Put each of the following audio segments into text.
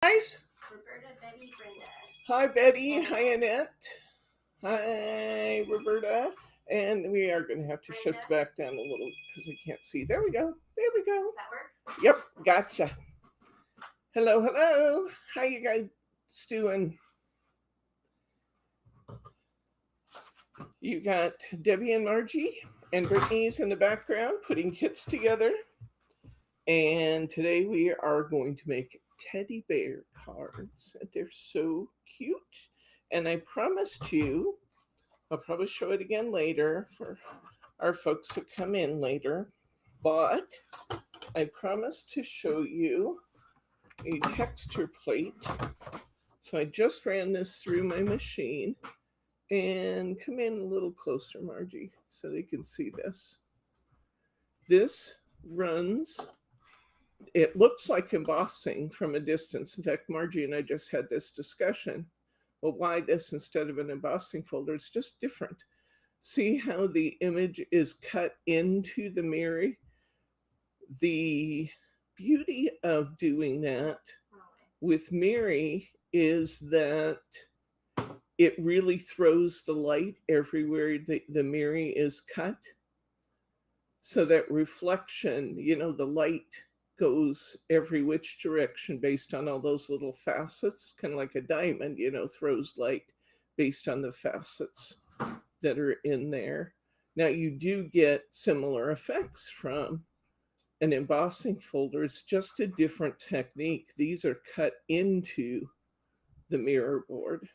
Guys, Roberta, Betty, Brenda. hi Betty, hi Annette, hi Roberta, and we are going to have to shift back down a little because I can't see. There we go. There we go. Does that work? Yep, gotcha. Hello, hello. How you guys doing? You got Debbie and Margie and Brittany's in the background putting kits together. And today we are going to make teddy bear cards. They're so cute. And I promised you, I'll probably show it again later for our folks that come in later, but I promised to show you a texture plate. So I just ran this through my machine, and come in a little closer, Margie, so they can see this. This runs, it looks like embossing from a distance. In fact, Margie and I just had this discussion. Well, why this instead of an embossing folder? It's just different. See how the image is cut into the mirror? The beauty of doing that with Miri is that it really throws the light everywhere the mirror is cut. So that reflection, the light goes every which direction based on all those little facets, kind of like a diamond, throws light based on the facets that are in there. Now you do get similar effects from an embossing folder. It's just a different technique. These are cut into the mirror board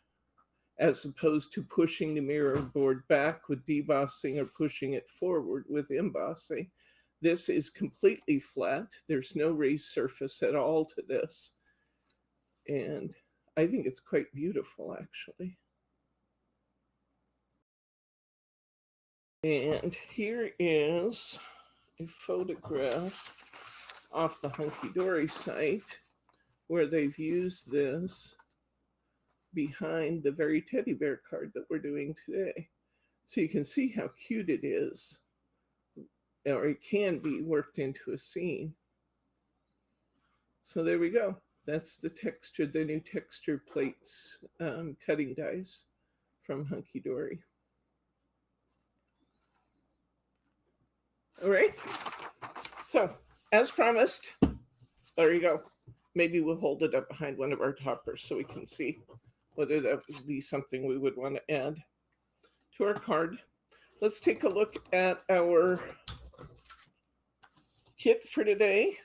as opposed to pushing the mirror board back with debossing or pushing it forward with embossing. This is completely flat. There's no raised surface at all to this. And I think it's quite beautiful, actually. And here is a photograph off the Hunkydory site where they've used this behind the very teddy bear card that we're doing today. So you can see how cute it is, or it can be worked into a scene. So there we go. That's the texture, the new texture plates cutting dies from Hunkydory. All right. So as promised, there you go. Maybe we'll hold it up behind one of our toppers so we can see whether that would be something we would want to add to our card. Let's take a look at our kit for today.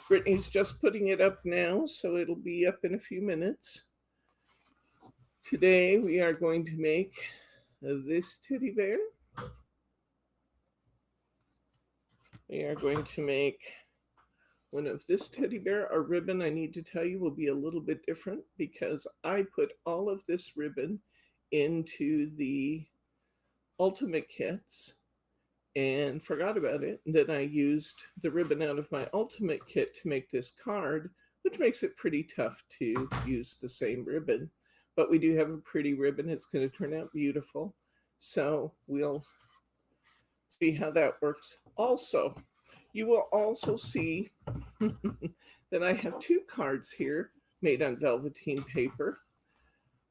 Brittany's just putting it up now, so it'll be up in a few minutes. Today we are going to make this teddy bear. We are going to make one of this teddy bear. Our ribbon, I need to tell you, will be a little bit different because I put all of this ribbon into the Ultimate kits and forgot about it. And then I used the ribbon out of my Ultimate kit to make this card, which makes it pretty tough to use the same ribbon. But we do have a pretty ribbon. It's going to turn out beautiful. So we'll see how that works. Also, you will also see that I have two cards here made on velveteen paper.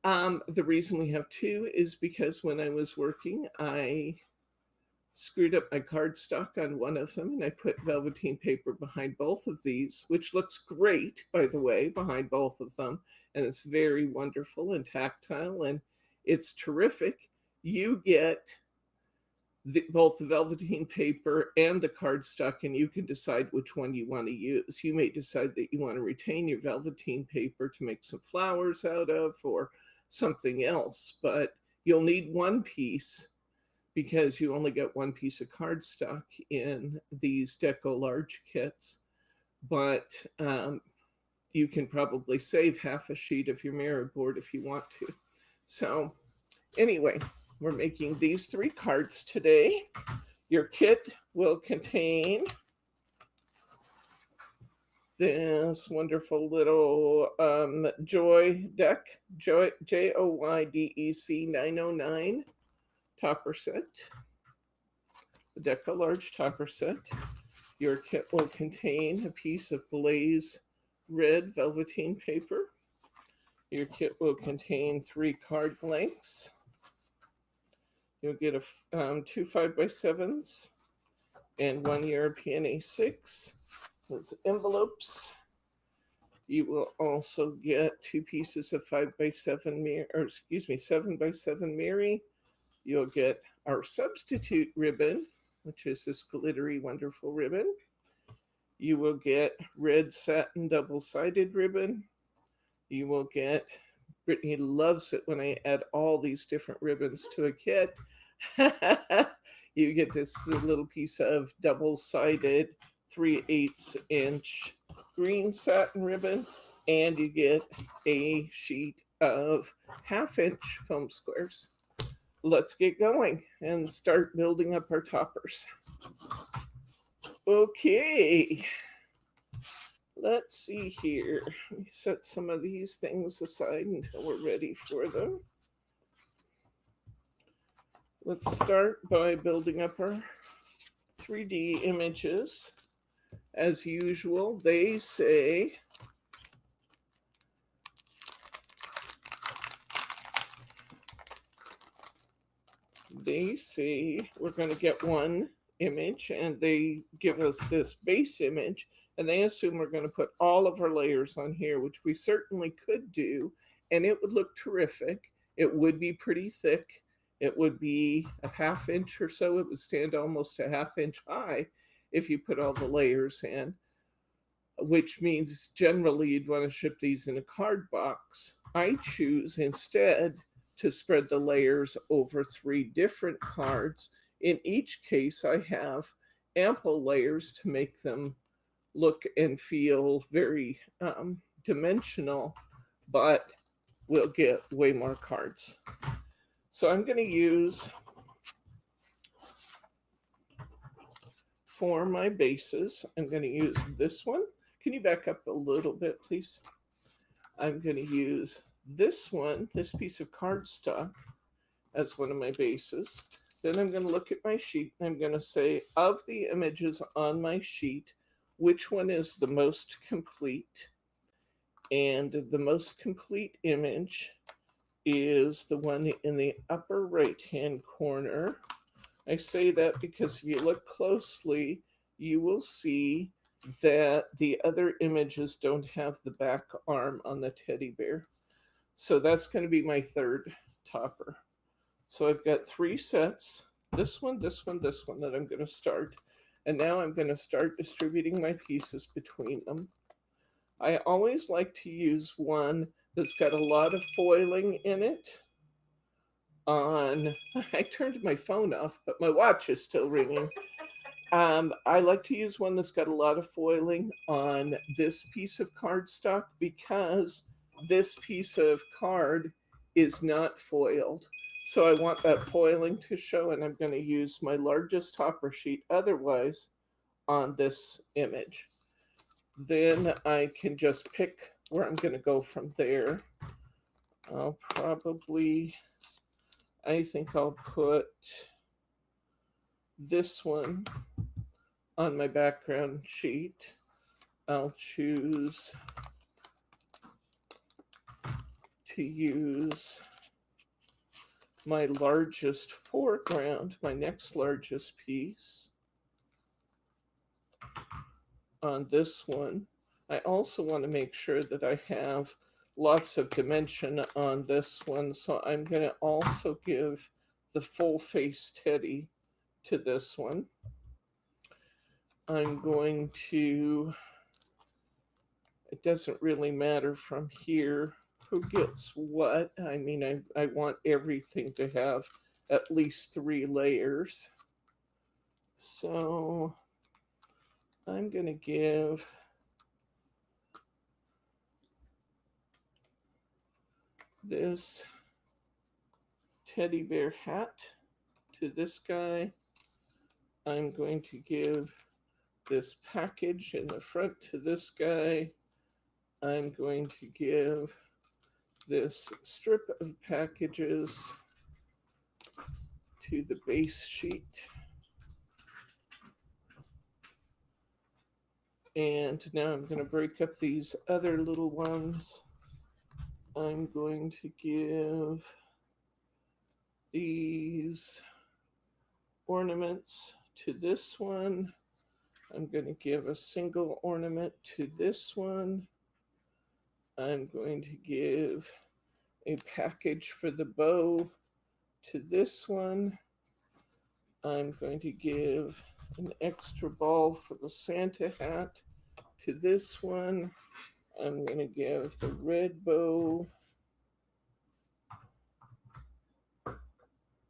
The reason we have two is because when I was working, I screwed up my cardstock on one of them, and I put velveteen paper behind both of these, which looks great, by the way, behind both of them. And it's very wonderful and tactile, and it's terrific. You get both the velveteen paper and the cardstock, and you can decide which one you want to use. You may decide that you want to retain your velveteen paper to make some flowers out of or something else, but you'll need one piece because you only get one piece of cardstock in these Deco large kits. But you can probably save half a sheet of your mirror board if you want to. So anyway, we're making these three cards today. Your kit will contain this wonderful little Joy deck, JOYDEC 909 topper set, the Deco large topper set. Your kit will contain a piece of Blaze red velveteen paper, Your kit will contain 3 card blanks. You'll get two 5x7s and 1 European A6. Those envelopes. You will also get 2 pieces of 5x7 mirror, or excuse me, 7x7 mirror. You'll get our substitute ribbon, which is this glittery, wonderful ribbon. You will get red satin double-sided ribbon. You will get, Brittany loves it when I add all these different ribbons to a kit. You get this little piece of double-sided 3/8 inch green satin ribbon, and you get a sheet of 1/2 inch foam squares. Let's get going and start building up our toppers. Okay, let's see here. Let me set some of these things aside until we're ready for them. Let's start by building up our 3D images. As usual, they say we're going to get one image, and they give us this base image, and they assume we're going to put all of our layers on here, which we certainly could do, and it would look terrific. It would be pretty thick. It would be a 1/2 inch or so. It would stand almost a 1/2 inch high if you put all the layers in, which means generally you'd want to ship these in a card box. I choose instead to spread the layers over 3 different cards. In each case, I have ample layers to make them look and feel very dimensional, but we'll get way more cards. So I'm going to use, for my bases, I'm going to use this one. Can you back up a little bit, please? I'm going to use this one, this piece of cardstock, as one of my bases. Then I'm going to look at my sheet, and I'm going to say, of the images on my sheet, which one is the most complete? And the most complete image is the one in the upper right-hand corner. I say that because if you look closely, you will see that the other images don't have the back arm on the teddy bear. So that's going to be my 3rd topper. So I've got 3 sets, this one, this one, this one, that I'm going to start. And now I'm going to start distributing my pieces between them. I always like to use one that's got a lot of foiling in it. I turned my phone off, but my watch is still ringing. I like to use one that's got a lot of foiling on this piece of cardstock, because this piece of card is not foiled. So I want that foiling to show, and I'm going to use my largest topper sheet otherwise on this image. Then I can just pick where I'm going to go from there. I think I'll put this one on my background sheet. I'll choose to use my largest foreground, my next largest piece, on this one. I also want to make sure that I have lots of dimension on this one, so I'm going to also give the full face teddy to this one. I'm going to, it doesn't really matter from here who gets what. I mean, I want everything to have at least 3 layers. So I'm going to give this teddy bear hat to this guy. I'm going to give this package in the front to this guy. I'm going to give this strip of packages to the base sheet. And now I'm going to break up these other little ones I'm going to give these ornaments to this one. I'm going to give a single ornament to this one. I'm going to give a package for the bow to this one. I'm going to give an extra ball for the Santa hat to this one. I'm going to give the red bow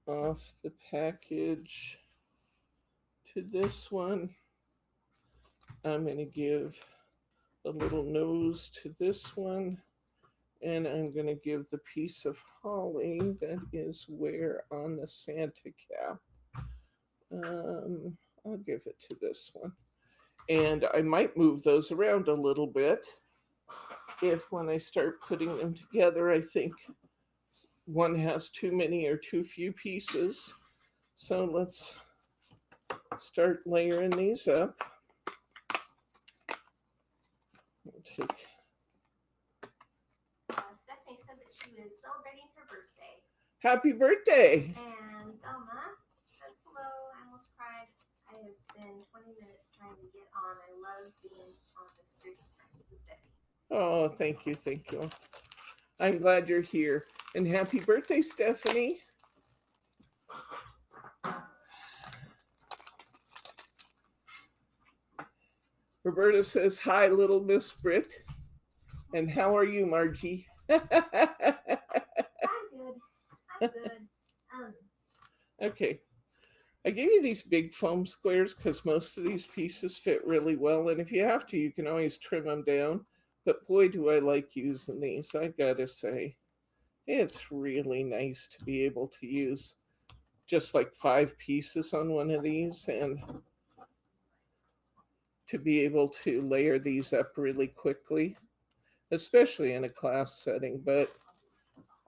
off the package to this one. I'm going to give a little nose to this one. And I'm going to give the piece of holly that is where on the Santa cap. I'll give it to this one. And I might move those around a little bit if when I start putting them together, I think one has too many or too few pieces. So let's start layering these up. I'll take Stephanie said that she was celebrating her birthday. Happy birthday! And Thelma says hello. I almost cried. I have been 20 minutes trying to get on. I love being on the street friends with Debbie. Oh, thank you, thank you. I'm glad you're here. And happy birthday, Stephanie. Roberta says, hi, little Miss Britt. And how are you, Margie? I'm good. I'm good. Okay. I gave you these big foam squares because most of these pieces fit really well. And if you have to, you can always trim them down. But boy, do I like using these, I gotta say. It's really nice to be able to use just like 5 pieces on one of these and to be able to layer these up really quickly, especially in a class setting. But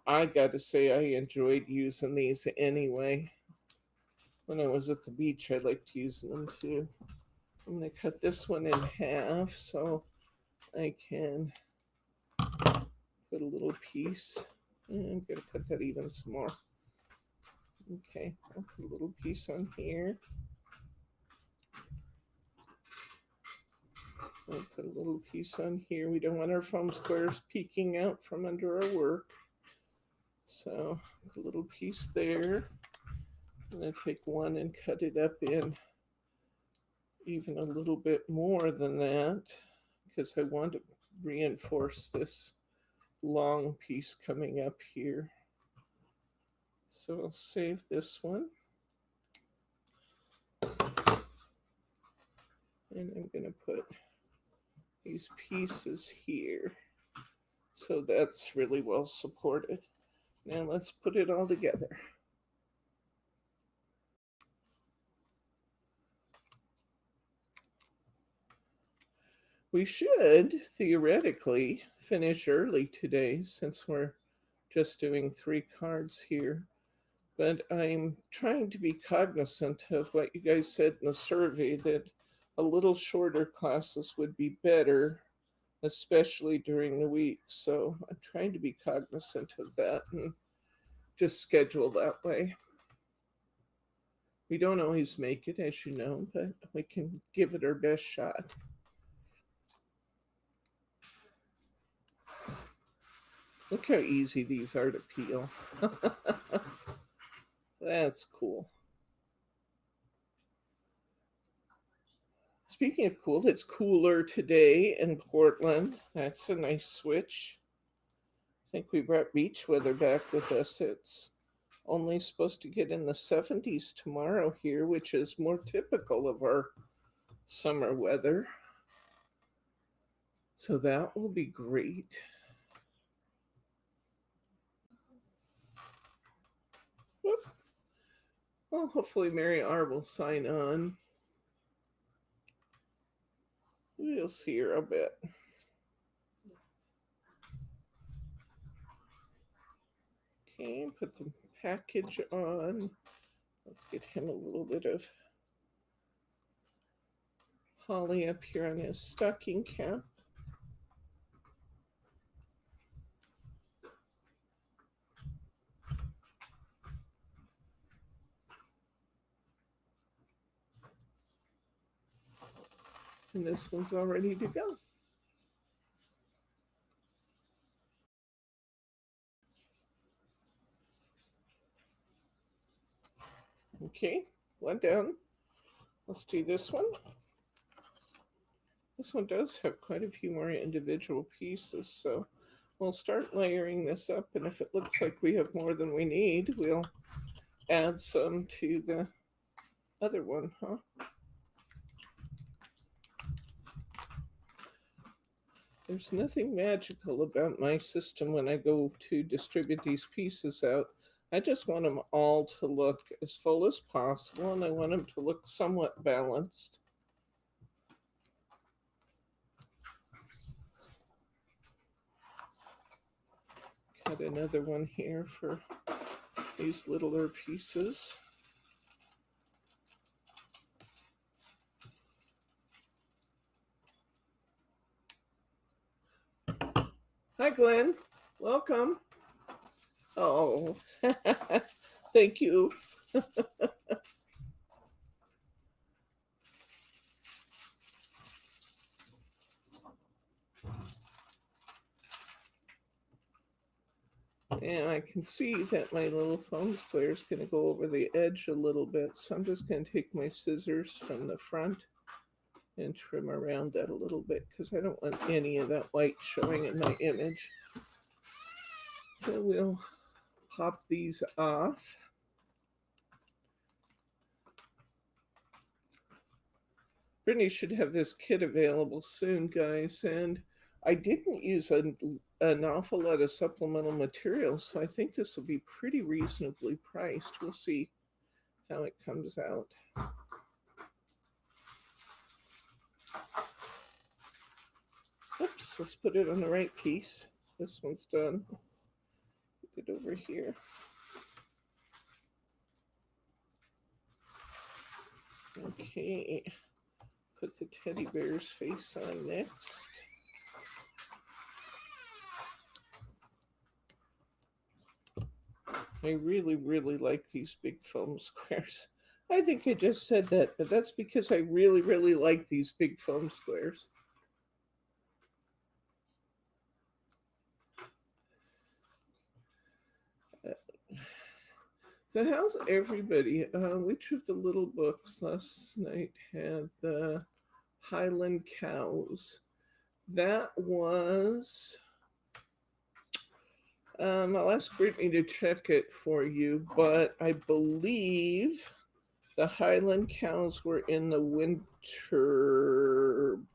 I gotta say, I enjoyed using these anyway. When I was at the beach, I liked using them too. I'm gonna cut this one in half so I can put a little piece. And I'm gonna cut that even some more. Okay, I'll put a little piece on here. I'll put a little piece on here. We don't want our foam squares peeking out from under our work. So put a little piece there. I'm gonna take one and cut it up in even a little bit more than that because I want to reinforce this long piece coming up here. So I'll save this one. And I'm going to put these pieces here. So that's really well supported. Now let's put it all together. We should theoretically finish early today since we're just doing 3 cards here. But I'm trying to be cognizant of what you guys said in the survey that a little shorter classes would be better, especially during the week. So I'm trying to be cognizant of that and just schedule that way. We don't always make it, as you know, but we can give it our best shot. Look how easy these are to peel. That's cool. Speaking of cool, it's cooler today in Portland. That's a nice switch. I think we brought beach weather back with us. It's only supposed to get in the 70s tomorrow here, which is more typical of our summer weather. So that will be great. Whoop. Well, hopefully Mary R will sign on. We'll see her a bit. Okay, put the package on. Let's get him a little bit of holly up here on his stocking cap. And this one's all ready to go. Okay, one down. Let's do this one. This one does have quite a few more individual pieces, so we'll start layering this up, and if it looks like we have more than we need, we'll add some to the other one, huh? There's nothing magical about my system when I go to distribute these pieces out. I just want them all to look as full as possible, and I want them to look somewhat balanced. Cut another one here for these littler pieces. Hi, Glenn. Welcome. Oh, thank you. And I can see that my little foam square is going to go over the edge a little bit. So I'm just going to take my scissors from the front and trim around that a little bit because I don't want any of that white showing in my image. So we'll pop these off. Brittany should have this kit available soon, guys. And I didn't use an awful lot of supplemental materials, so I think this will be pretty reasonably priced. We'll see how it comes out. Oops, let's put it on the right piece. This one's done. Put it over here. Okay, put the teddy bear's face on next. I really, really like these big foam squares. I think I just said that, but that's because I really, really like these big foam squares. So how's everybody? Which of the little books last night had the Highland cows? That was... I'll ask Brittany to check it for you, but I believe the Highland cows were in the winter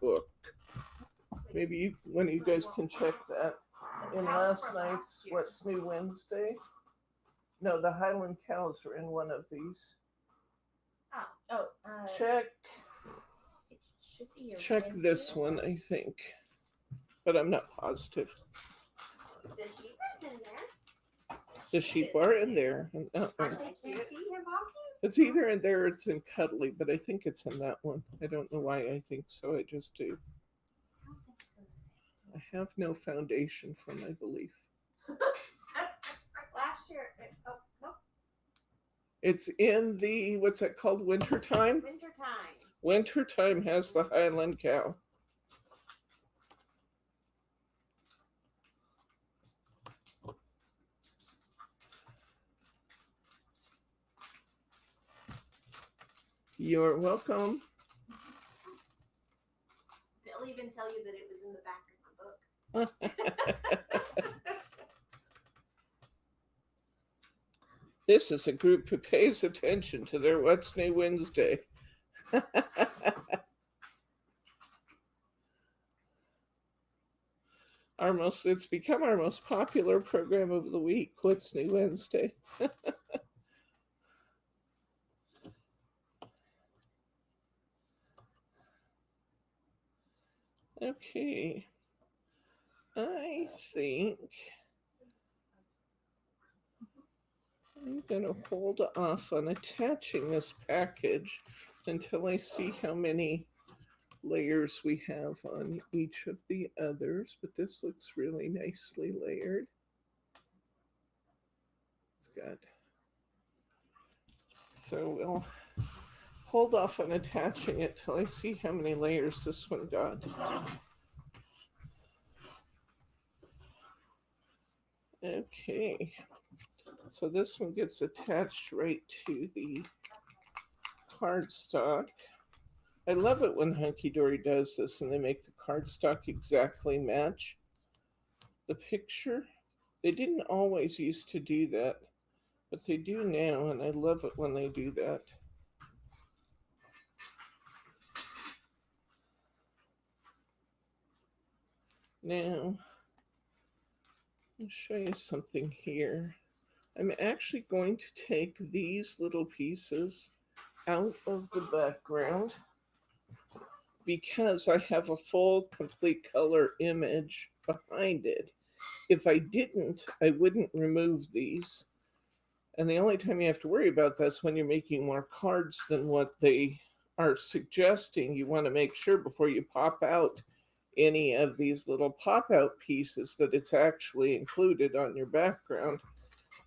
book. Maybe one of you guys can check that. In last night's What's New Wednesday? No, the Highland cows were in one of these. Check. Check this one, I think, but I'm not positive. The sheep is in there. The sheep are in there. It's either in there or it's in Cuddly, but I think it's in that one. I don't know why I think so. I just do. I have no foundation for my belief. Last year, nope. It's in the, what's that called? Wintertime? Wintertime. Wintertime has the Highland cow. You're welcome. They'll even tell you that it was in the back of the book. This is a group who pays attention to their What's New Wednesday. It's become our most popular program of the week, What's New Wednesday. Okay, I think I'm going to hold off on attaching this package until I see how many layers we have on each of the others, but this looks really nicely layered. It's good. So we'll hold off on attaching it till I see how many layers this one got. Okay, so this one gets attached right to the cardstock. I love it when Hunkydory does this and they make the cardstock exactly match the picture. They didn't always used to do that, but they do now, and I love it when they do that. Now, I'll show you something here. I'm actually going to take these little pieces out of the background because I have a full, complete color image behind it. If I didn't, I wouldn't remove these. And the only time you have to worry about this when you're making more cards than what they are suggesting. You want to make sure before you pop out any of these little pop out pieces that it's actually included on your background.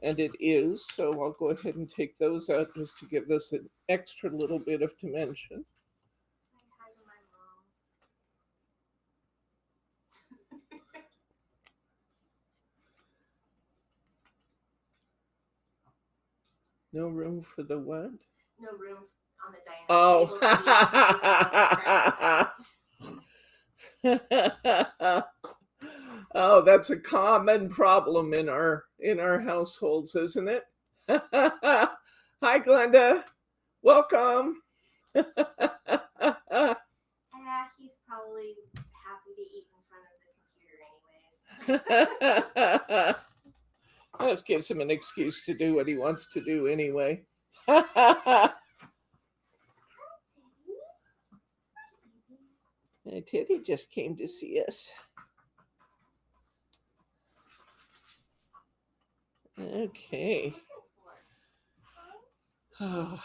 And it is, so I'll go ahead and take those out just to give this an extra little bit of dimension. Say hi to my mom. No room for the what? No room on the dining Oh. Oh, that's a common problem in our households, isn't it? Hi, Glenda. Welcome. Yeah, he's probably happy to eat in front of the computer anyways. That gives him an excuse to do what he wants to do anyway. Teddy just came to see us. Okay. Oh.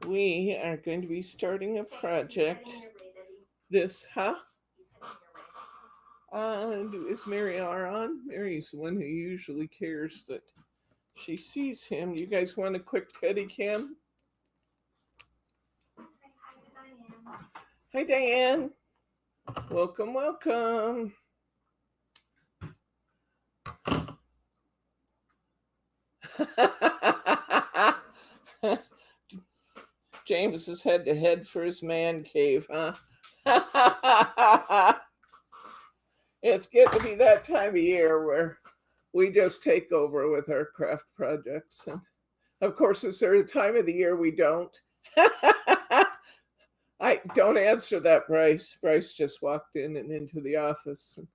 We are going to be starting a project. This, huh? Is Mary R on? Mary's the one who usually cares that she sees him. You guys want a quick Teddy cam? Say hi to Diane. Hi, Diane. Welcome, welcome. James is head to head for his man cave, huh? It's getting to be that time of year where we just take over with our craft projects. And of course, is there a time of the year we don't? I don't answer that, Bryce. Bryce just walked in and into the office. It's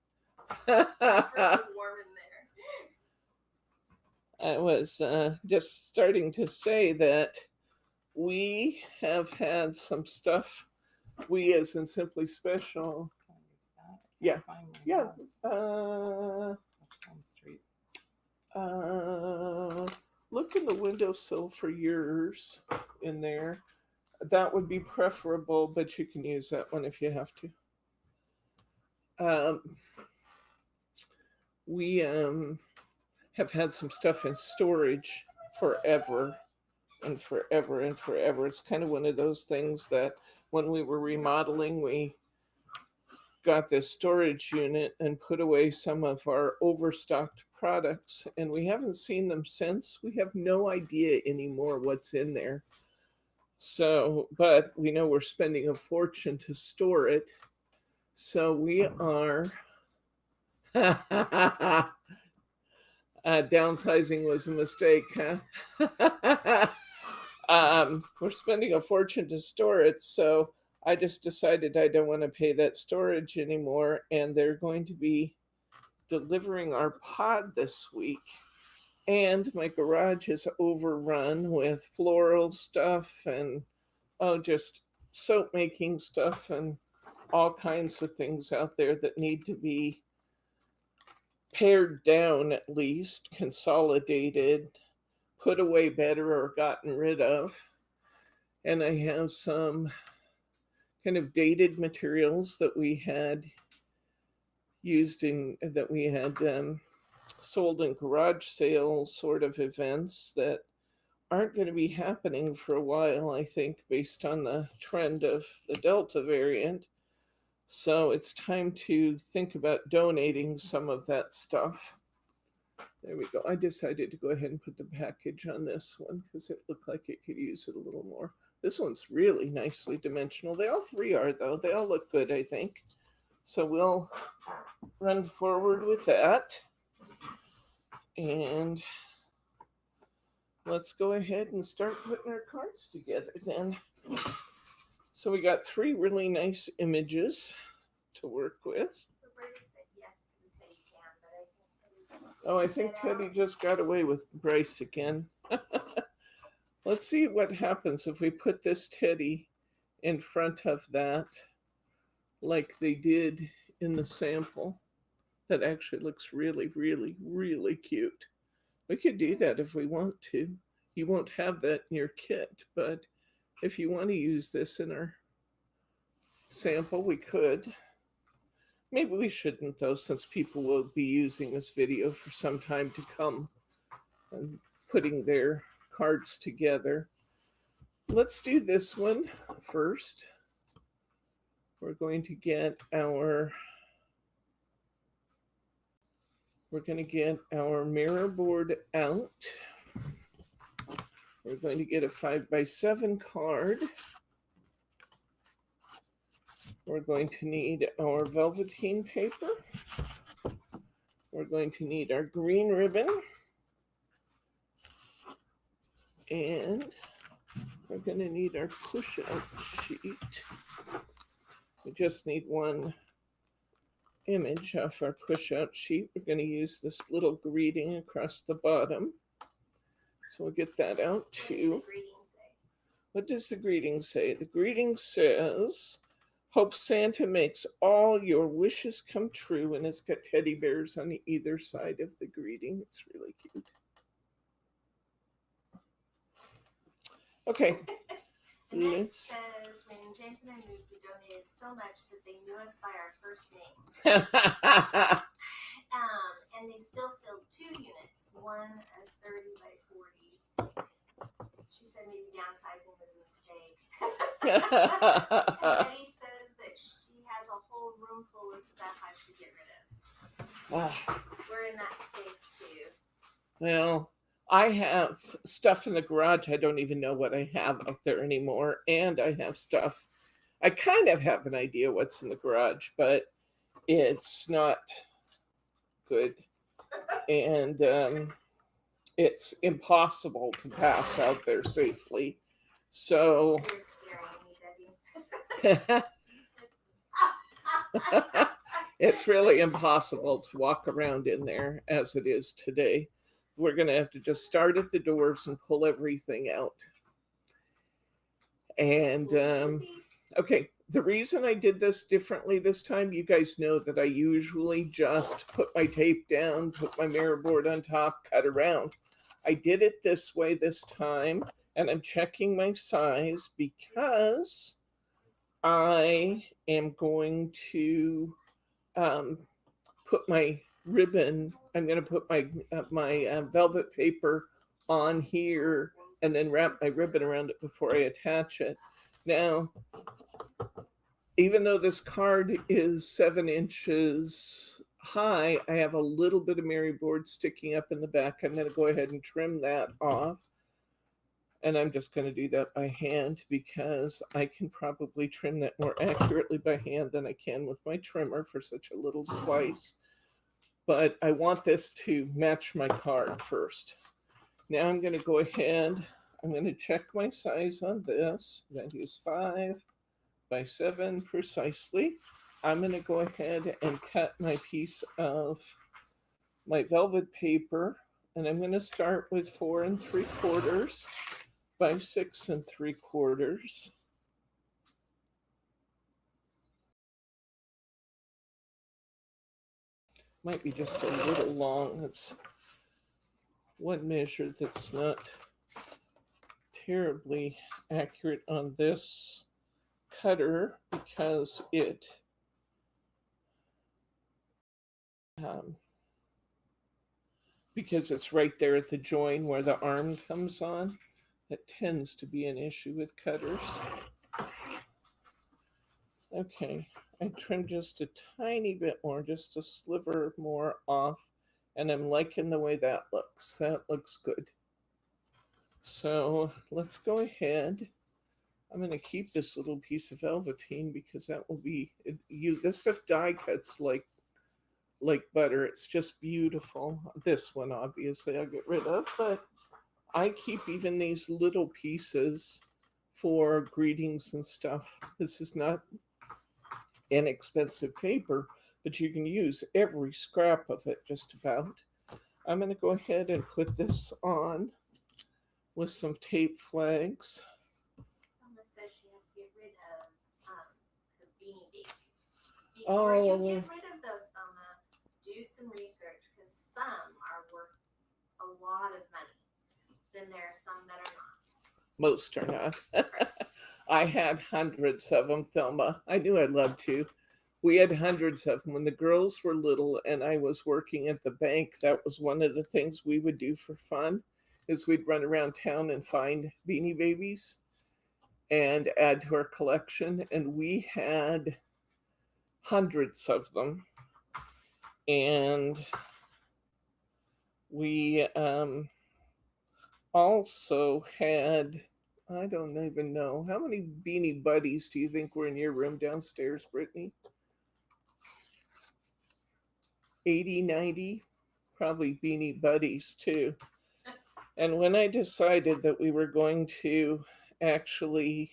really warm in there. I was just starting to say that we have had some stuff. We, as in Simply Special. Yeah. Yeah. Look in the windowsill for yours in there. That would be preferable, but you can use that one if you have to. We have had some stuff in storage forever and forever and forever. It's kind of one of those things that when we were remodeling, we got this storage unit and put away some of our overstocked products, and we haven't seen them since. We have no idea anymore what's in there. So, but we know we're spending a fortune to store it. So we are downsizing was a mistake, huh? We're spending a fortune to store it, so I just decided I don't want to pay that storage anymore, and they're going to be delivering our pod this week. And my garage is overrun with floral stuff and just soap making stuff and all kinds of things out there that need to be pared down, at least consolidated, put away better, or gotten rid of. And I have some kind of dated materials that we had used in that we had sold in garage sale sort of events that aren't going to be happening for a while, I think, based on the trend of the Delta variant. So it's time to think about donating some of that stuff. There we go. I decided to go ahead and put the package on this one because it looked like it could use it a little more. This one's really nicely dimensional. They all three are, though. They all look good, I think. So we'll run forward with that. And let's go ahead and start putting our cards together then. So we got three really nice images to work with. Oh, I think Teddy just got away with Bryce again. Let's see what happens if we put this Teddy in front of that, like they did in the sample. That actually looks really, really, really cute. We could do that if we want to. You won't have that in your kit, but if you want to use this in our sample, we could. Maybe we shouldn't, though, since people will be using this video for some time to come and putting their cards together. Let's do this one first. We're going to get our mirror board out. We're going to get a 5x7 card. We're going to need our velveteen paper. We're going to need our green ribbon. And we're going to need our push-out sheet. We just need one image off our push-out sheet. We're going to use this little greeting across the bottom. So we'll get that out too. What does the greeting say? The greeting says, "Hope Santa makes all your wishes come true," and it's got teddy bears on either side of the greeting. It's really cute. Okay. The next says, "When James and I moved, we donated so much that they knew us by our first name." And they still filled 2 units, one a 30 by 40. She said maybe downsizing was a mistake. And Betty says that she has a whole room full of stuff I should get rid of. We're in that space too. Well, I have stuff in the garage. I don't even know what I have up there anymore. And I have stuff. I kind of have an idea what's in the garage, but it's not good. And it's impossible to pass out there safely. So it's really impossible to walk around in there as it is today. We're going to have to just start at the doors and pull everything out. And okay, the reason I did this differently this time, you guys know that I usually just put my tape down, put my mirror board on top, cut around. I did it this way this time, and I'm checking my size because I am going to put my ribbon, I'm going to put my velvet paper on here and then wrap my ribbon around it before I attach it. Now, even though this card is 7 inches high, I have a little bit of Mary board sticking up in the back. I'm going to go ahead and trim that off. And I'm just going to do that by hand because I can probably trim that more accurately by hand than I can with my trimmer for such a little slice. But I want this to match my card first. Now I'm going to go ahead, I'm going to check my size on this. That is 5x7 precisely. I'm going to go ahead and cut my piece of my velvet paper, and I'm going to start with 4 3/4 by 6 3/4. Might be just a little long. That's one measure that's not terribly accurate on this cutter because it because it's right there at the join where the arm comes on. That tends to be an issue with cutters. Okay, I trimmed just a tiny bit more, just a sliver more off, and I'm liking the way that looks. That looks good. So let's go ahead. I'm going to keep this little piece of velveteen because that will be this stuff die cuts like butter. It's just beautiful. This one obviously I'll get rid of, but I keep even these little pieces for greetings and stuff. This is not inexpensive paper, but you can use every scrap of it just about. I'm going to go ahead and put this on with some tape flags. Mama says she has to get rid of the beanie babies. Before you get rid of those, Mama, do some research because some are worth a lot of money. Then there are some that are not. Most are not. I had hundreds of them, Thelma. I knew I'd love to. We had hundreds of them when the girls were little and I was working at the bank. That was one of the things we would do for fun is we'd run around town and find beanie babies and add to our collection. And we had hundreds of them. And we also had, I don't even know, how many Beanie Buddies do you think were in your room downstairs, Brittany? 80, 90? Probably Beanie Buddies too. And when I decided that we were going to actually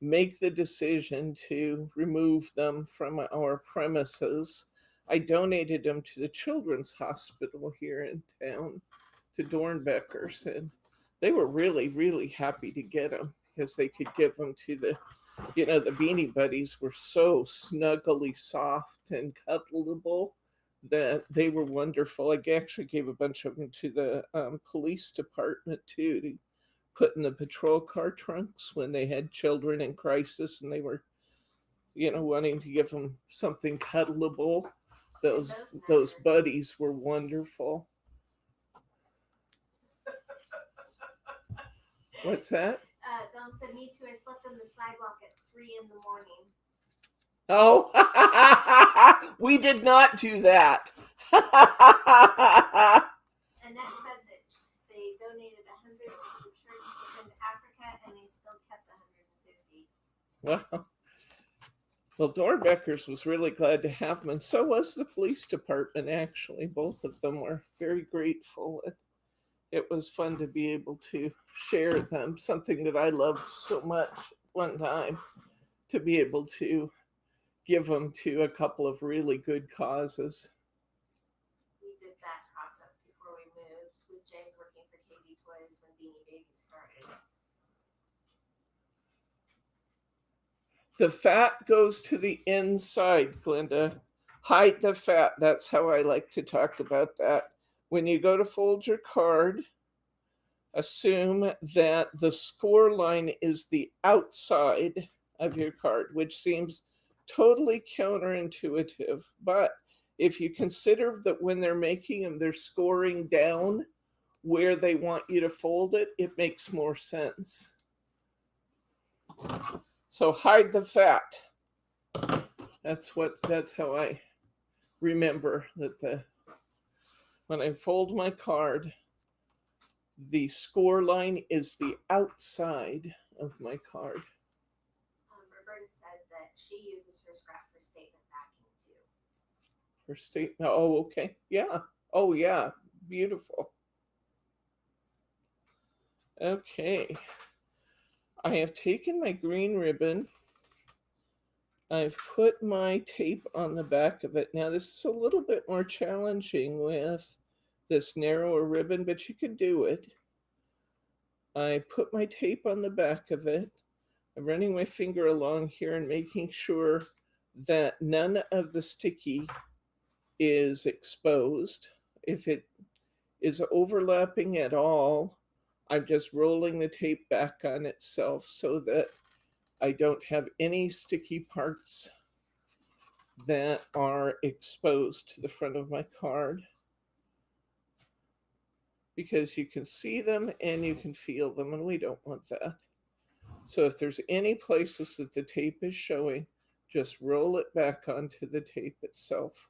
make the decision to remove them from our premises, I donated them to the Children's Hospital here in town, to Dornbeckers, and they were really, really happy to get them because they could give them to the Beanie Buddies were so snuggly soft and cuddleable that they were wonderful. I actually gave a bunch of them to the police department too, to put in the patrol car trunks when they had children in crisis and they were, wanting to give them something cuddleable. Those buddies were wonderful. What's that? Dom said, me too. I slept on the sidewalk at 3 in the morning. Oh, we did not do that. Annette said that they donated 100 to the church to send to Africa, and they still kept the 150. Well, Dornbeckers was really glad to have them, and so was the police department, actually. Both of them were very grateful. It was fun to be able to share them, something that I loved so much one time, to be able to give them to a couple of really good causes. We did that process before we moved with James working for KB Toys when Beanie Babies started. The fat goes to the inside, Glenda. Hide the fat. That's how I like to talk about that. When you go to fold your card, assume that the score line is the outside of your card, which seems totally counterintuitive. But if you consider that when they're making them, they're scoring down where they want you to fold it, it makes more sense. So hide the fat. That's how I remember that when I fold my card, the score line is the outside of my card. Roberta said that she uses her scrap for statement backing too. For statement, oh, okay. Yeah. Oh, yeah. Beautiful. Okay. I have taken my green ribbon. I've put my tape on the back of it. Now, this is a little bit more challenging with this narrower ribbon, but you can do it. I put my tape on the back of it. I'm running my finger along here and making sure that none of the sticky is exposed. If it is overlapping at all, I'm just rolling the tape back on itself so that I don't have any sticky parts that are exposed to the front of my card. because you can see them and you can feel them, and we don't want that. So if there's any places that the tape is showing, just roll it back onto the tape itself.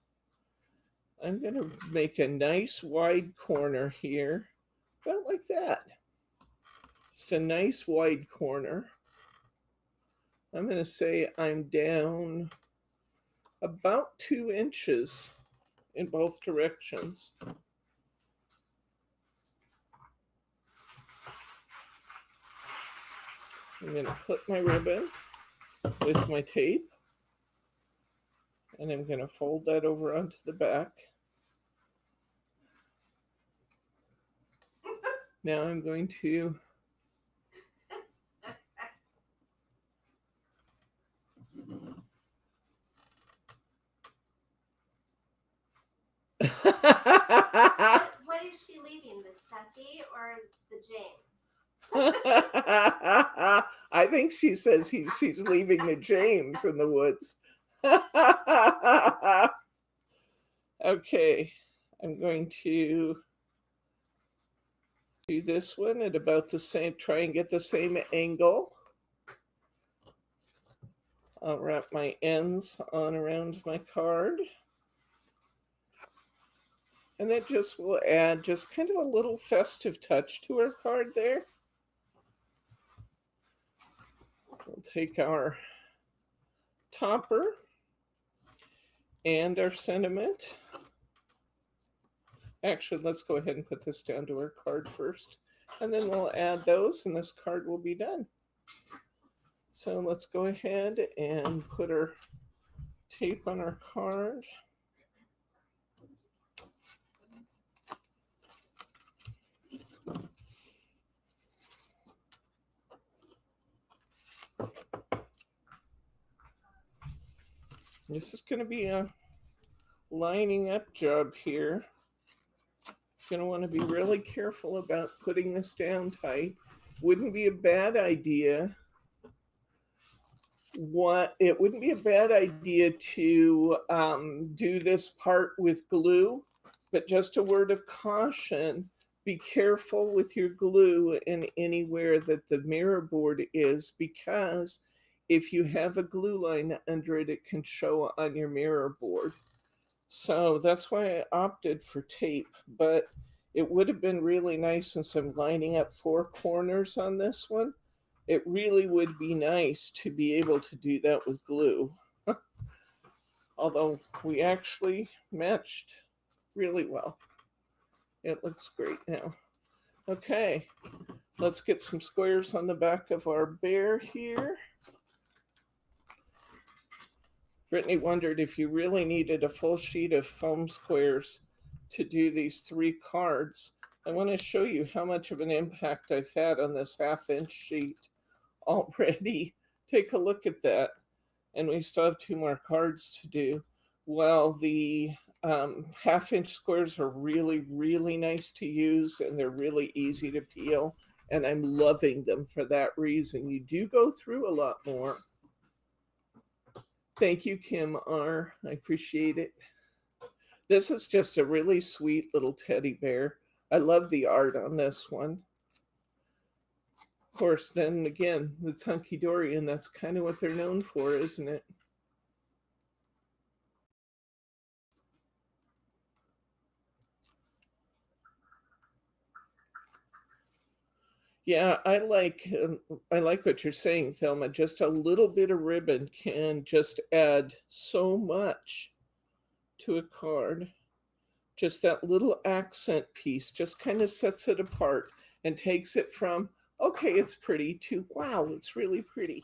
I'm going to make a nice wide corner here, about like that. Just a nice wide corner. I'm going to say I'm down about 2 inches in both directions. I'm going to put my ribbon with my tape, and I'm going to fold that over onto the back. Now I'm going to What is she leaving, the Stucky or the James? I think she says she's leaving the James in the woods. Okay, I'm going to do this one at about the same, try and get the same angle. I'll wrap my ends on around my card. And that just will add just kind of a little festive touch to our card there. We'll take our topper and our sentiment. Actually, let's go ahead and put this down to our card first, and then we'll add those, and this card will be done. So let's go ahead and put our tape on our card. This is going to be a lining up job here. Going to want to be really careful about putting this down tight. Wouldn't be a bad idea. It wouldn't be a bad idea to do this part with glue, but just a word of caution: be careful with your glue and anywhere that the mirror board is, because if you have a glue line under it, it can show on your mirror board. So that's why I opted for tape, but it would have been really nice, since I'm lining up 4 corners on this one. It really would be nice to be able to do that with glue. Although we actually matched really well. It looks great now. Okay, let's get some squares on the back of our bear here. Brittany wondered if you really needed a full sheet of foam squares to do these 3 cards. I want to show you how much of an impact I've had on this 1/2 inch sheet already. Take a look at that. And we still have 2 more cards to do. Well, the 1/2 inch squares are really, really nice to use, and they're really easy to peel. And I'm loving them for that reason. You do go through a lot more. Thank you, Kim R. I appreciate it. This is just a really sweet little teddy bear. I love the art on this one. Of course, then again, it's Hunkydory, and that's kind of what they're known for, isn't it? Yeah, I like what you're saying, Thelma. Just a little bit of ribbon can just add so much to a card. Just that little accent piece just kind of sets it apart and takes it from, okay, it's pretty, to, wow, it's really pretty.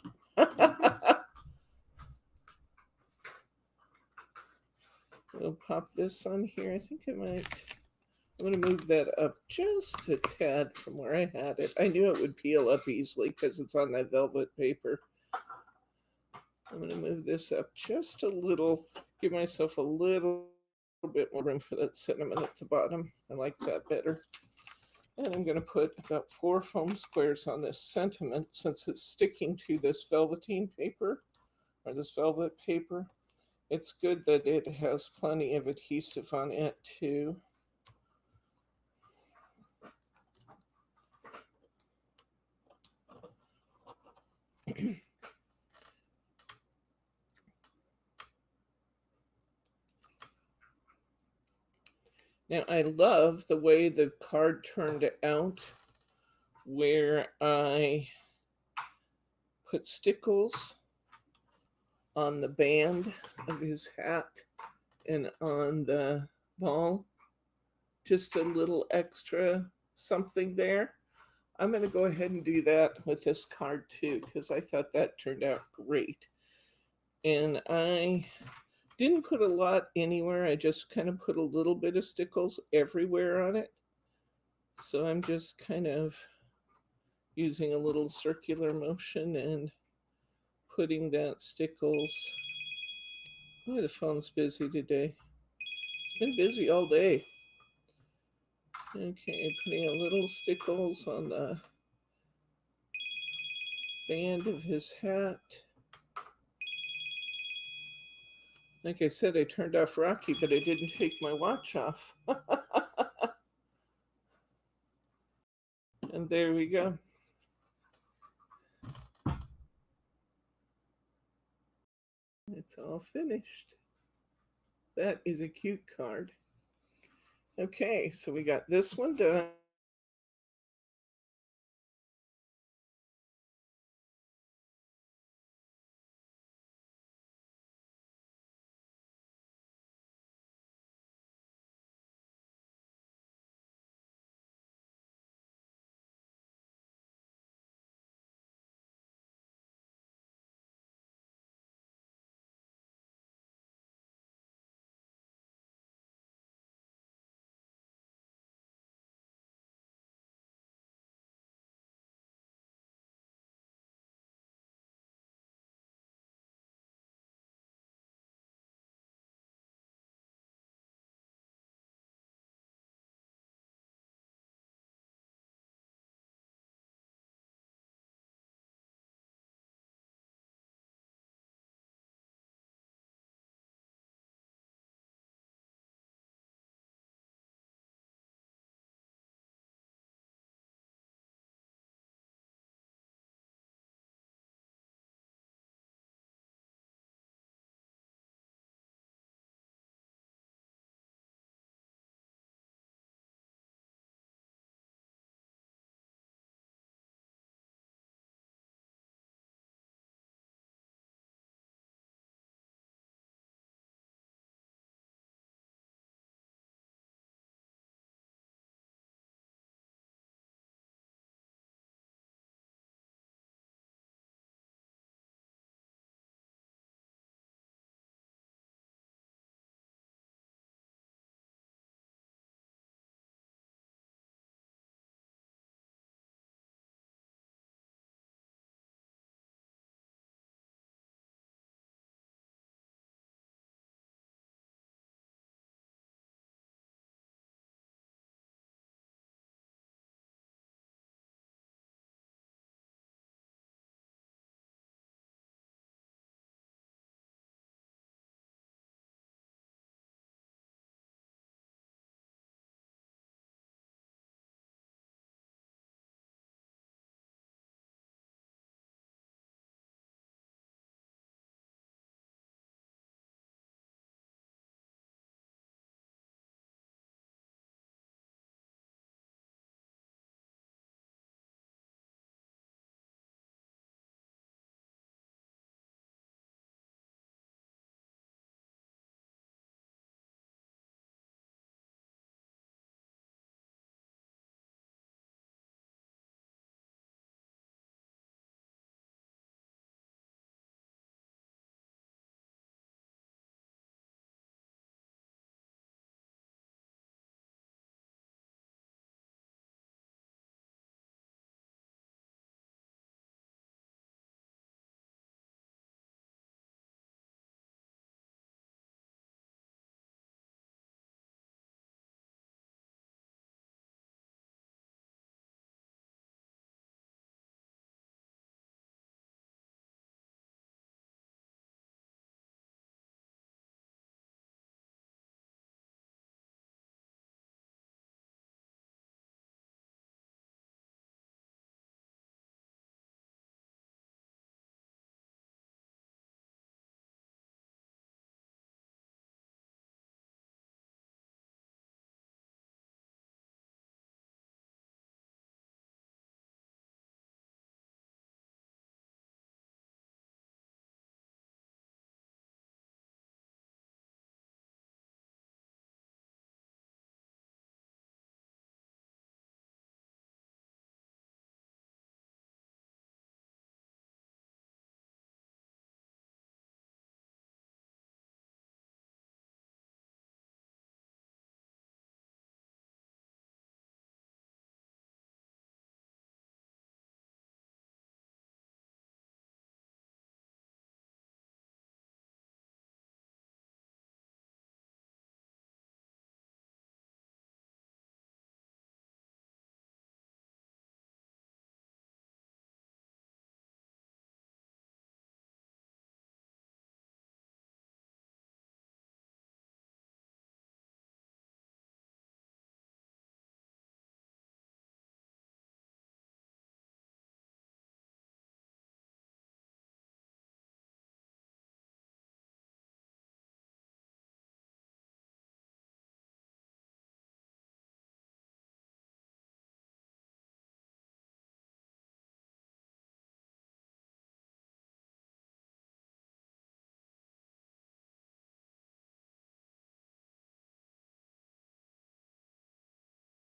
We'll pop this on here. I think I'm going to move that up just a tad from where I had it. I knew it would peel up easily because it's on that velvet paper. I'm going to move this up just a little, give myself a little bit more room for that cinnamon at the bottom. I like that better. And I'm going to put about 4 foam squares on this sentiment, since it's sticking to this velveteen paper, or this velvet paper. It's good that it has plenty of adhesive on it too. Now I love the way the card turned out, where I put stickles on the band of his hat and on the ball. Just a little extra something there. I'm going to go ahead and do that with this card too, because I thought that turned out great. And I didn't put a lot anywhere. I just kind of put a little bit of stickles everywhere on it. So I'm just kind of using a little circular motion and putting that stickles. Oh, the phone's busy today. It's been busy all day. Okay, putting a little stickles on the band of his hat. Like I said, I turned off Rocky, but I didn't take my watch off. And there we go. It's all finished. That is a cute card. Okay, so we got this one done.